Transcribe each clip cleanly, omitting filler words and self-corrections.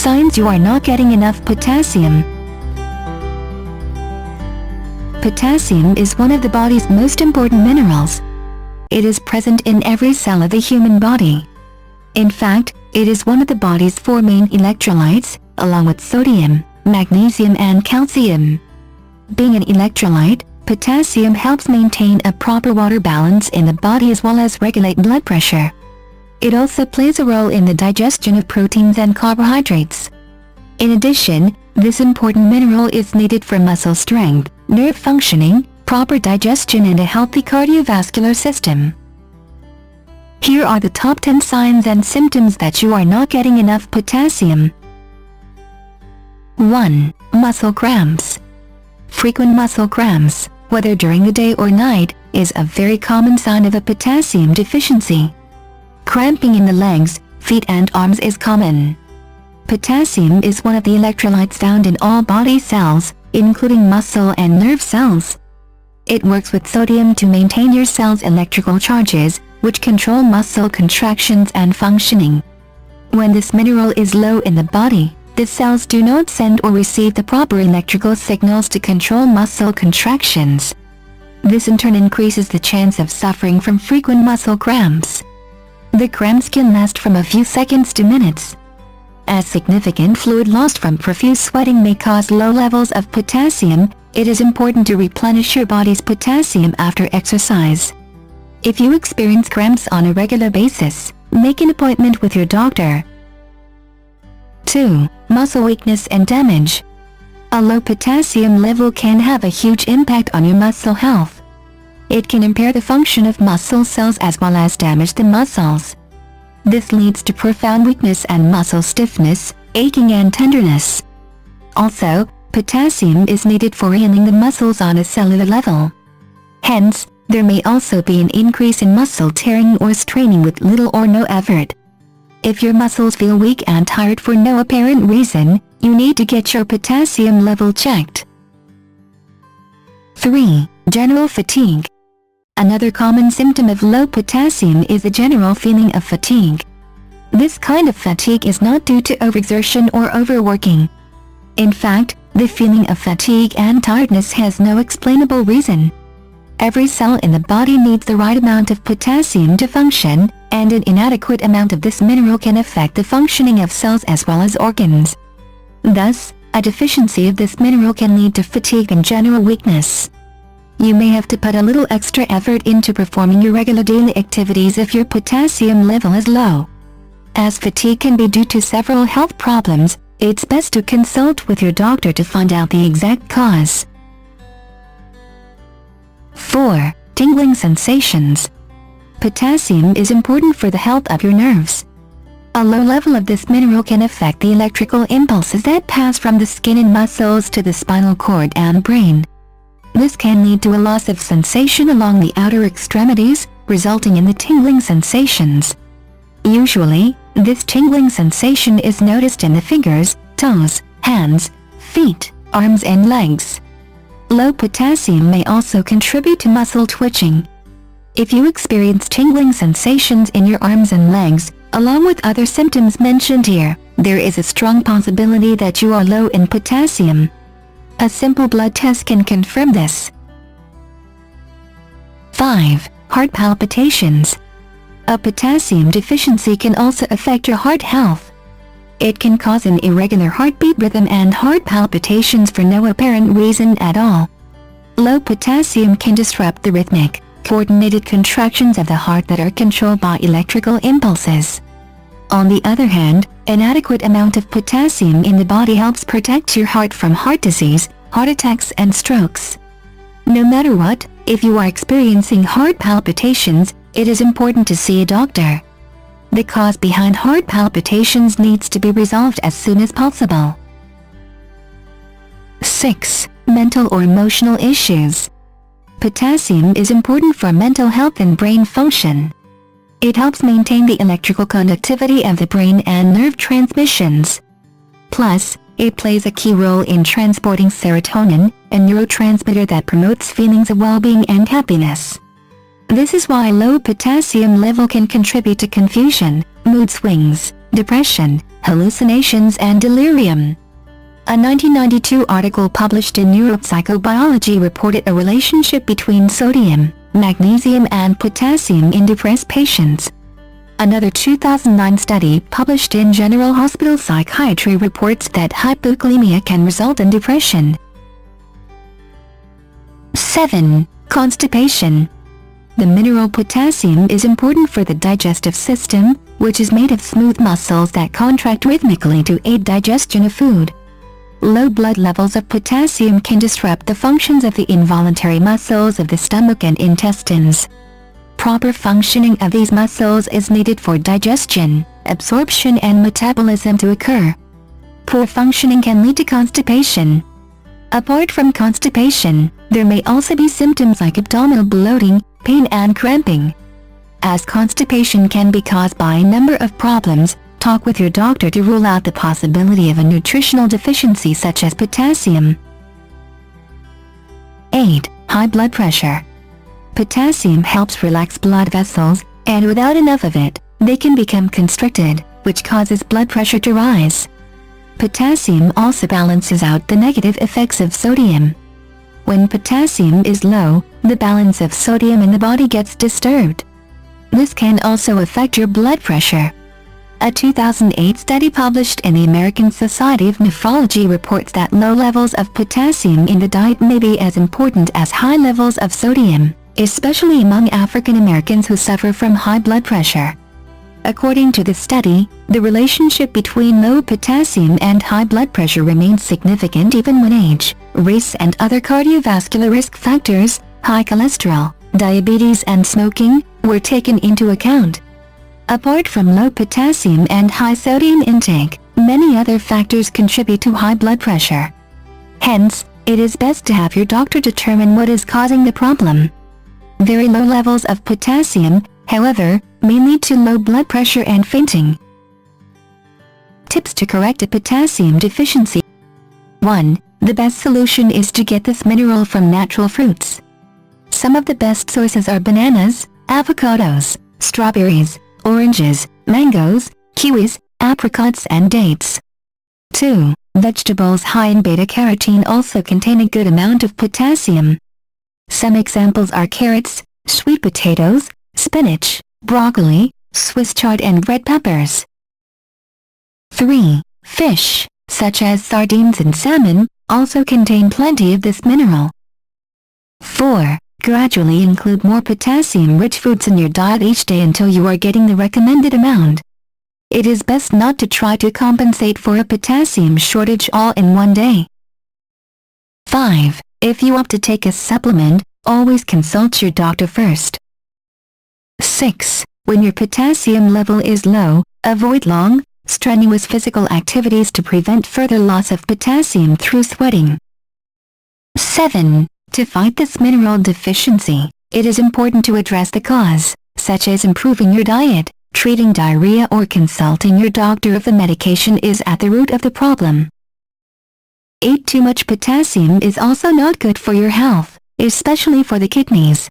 Signs you are not getting enough potassium. Potassium is one of the body's most important minerals. It is present in every cell of the human body. In fact, it is one of the body's 4 main electrolytes, along with sodium, magnesium and calcium. Being an electrolyte, potassium helps maintain a proper water balance in the body as well as regulate blood pressure. It also plays a role in the digestion of proteins and carbohydrates. In addition, this important mineral is needed for muscle strength, nerve functioning, proper digestion and a healthy cardiovascular system. Here are the top 10 signs and symptoms that you are not getting enough potassium. 1. Muscle cramps. Frequent muscle cramps, whether during the day or night, is a very common sign of a potassium deficiency. Cramping in the legs, feet and arms is common. Potassium is one of the electrolytes found in all body cells, including muscle and nerve cells. It works with sodium to maintain your cells' electrical charges, which control muscle contractions and functioning. When this mineral is low in the body, the cells do not send or receive the proper electrical signals to control muscle contractions. This in turn increases the chance of suffering from frequent muscle cramps. The cramps can last from a few seconds to minutes. As significant fluid lost from profuse sweating may cause low levels of potassium, it is important to replenish your body's potassium after exercise. If you experience cramps on a regular basis, make an appointment with your doctor. 2. Muscle weakness and damage. A low potassium level can have a huge impact on your muscle health. It can impair the function of muscle cells as well as damage the muscles. This leads to profound weakness and muscle stiffness, aching and tenderness. Also, potassium is needed for healing the muscles on a cellular level. Hence, there may also be an increase in muscle tearing or straining with little or no effort. If your muscles feel weak and tired for no apparent reason, you need to get your potassium level checked. 3. General fatigue. Another common symptom of low potassium is a general feeling of fatigue. This kind of fatigue is not due to overexertion or overworking. In fact, the feeling of fatigue and tiredness has no explainable reason. Every cell in the body needs the right amount of potassium to function, and an inadequate amount of this mineral can affect the functioning of cells as well as organs. Thus, a deficiency of this mineral can lead to fatigue and general weakness. You may have to put a little extra effort into performing your regular daily activities if your potassium level is low. As fatigue can be due to several health problems, it's best to consult with your doctor to find out the exact cause. 4. Tingling sensations. Potassium is important for the health of your nerves. A low level of this mineral can affect the electrical impulses that pass from the skin and muscles to the spinal cord and brain. This can lead to a loss of sensation along the outer extremities, resulting in the tingling sensations. Usually, this tingling sensation is noticed in the fingers, toes, hands, feet, arms and legs. Low potassium may also contribute to muscle twitching. If you experience tingling sensations in your arms and legs, along with other symptoms mentioned here, there is a strong possibility that you are low in potassium. A simple blood test can confirm this. 5. Heart palpitations. A potassium deficiency can also affect your heart health. It can cause an irregular heartbeat rhythm and heart palpitations for no apparent reason at all. Low potassium can disrupt the rhythmic, coordinated contractions of the heart that are controlled by electrical impulses. On the other hand, an adequate amount of potassium in the body helps protect your heart from heart disease, heart attacks and strokes. No matter what, if you are experiencing heart palpitations, it is important to see a doctor. The cause behind heart palpitations needs to be resolved as soon as possible. 6. Mental or emotional issues. Potassium is important for mental health and brain function. It helps maintain the electrical conductivity of the brain and nerve transmissions. Plus, it plays a key role in transporting serotonin, a neurotransmitter that promotes feelings of well-being and happiness. This is why low potassium level can contribute to confusion, mood swings, depression, hallucinations and delirium. A 1992 article published in Neuropsychobiology reported a relationship between sodium, magnesium and potassium in depressed patients. Another 2009 study published in General Hospital Psychiatry reports that hypoglycemia can result in depression. 7. Constipation. The mineral potassium is important for the digestive system, which is made of smooth muscles that contract rhythmically to aid digestion of food. Low blood levels of potassium can disrupt the functions of the involuntary muscles of the stomach and intestines. Proper functioning of these muscles is needed for digestion, absorption and metabolism to occur. Poor functioning can lead to constipation. Apart from constipation, there may also be symptoms like abdominal bloating, pain and cramping. As constipation can be caused by a number of problems, talk with your doctor to rule out the possibility of a nutritional deficiency such as potassium. 8. High blood pressure. Potassium helps relax blood vessels, and without enough of it, they can become constricted, which causes blood pressure to rise. Potassium also balances out the negative effects of sodium. When potassium is low, the balance of sodium in the body gets disturbed. This can also affect your blood pressure. A 2008 study published in the American Society of Nephrology reports that low levels of potassium in the diet may be as important as high levels of sodium, especially among African Americans who suffer from high blood pressure. According to the study, the relationship between low potassium and high blood pressure remains significant even when age, race and other cardiovascular risk factors, high cholesterol, diabetes and smoking, were taken into account. Apart from low potassium and high sodium intake, many other factors contribute to high blood pressure. Hence, it is best to have your doctor determine what is causing the problem. Very low levels of potassium, however, may lead to low blood pressure and fainting. Tips to correct a potassium deficiency. 1. The best solution is to get this mineral from natural fruits. Some of the best sources are bananas, avocados, strawberries, oranges, mangoes, kiwis, apricots and dates. 2. Vegetables high in beta-carotene also contain a good amount of potassium. Some examples are carrots, sweet potatoes, spinach, broccoli, Swiss chard and red peppers. 3. Fish, such as sardines and salmon, also contain plenty of this mineral. 4. Gradually include more potassium-rich foods in your diet each day until you are getting the recommended amount. It is best not to try to compensate for a potassium shortage all in one day. 5. If you opt to take a supplement, always consult your doctor first. 6. When your potassium level is low, avoid long, strenuous physical activities to prevent further loss of potassium through sweating. 7. To fight this mineral deficiency, it is important to address the cause, such as improving your diet, treating diarrhea or consulting your doctor if the medication is at the root of the problem. 8. Too much potassium is also not good for your health, especially for the kidneys.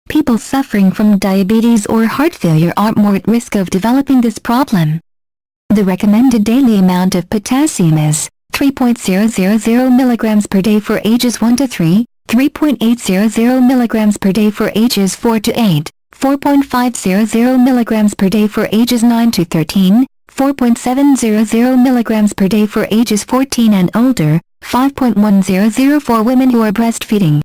People suffering from diabetes or heart failure are more at risk of developing this problem. The recommended daily amount of potassium is 3.000 milligrams per day for ages 1 to 3, 3.800 milligrams per day for ages 4 to 8, 4.500 milligrams per day for ages 9 to 13, 4.700 milligrams per day for ages 14 and older, 5.100 for women who are breastfeeding.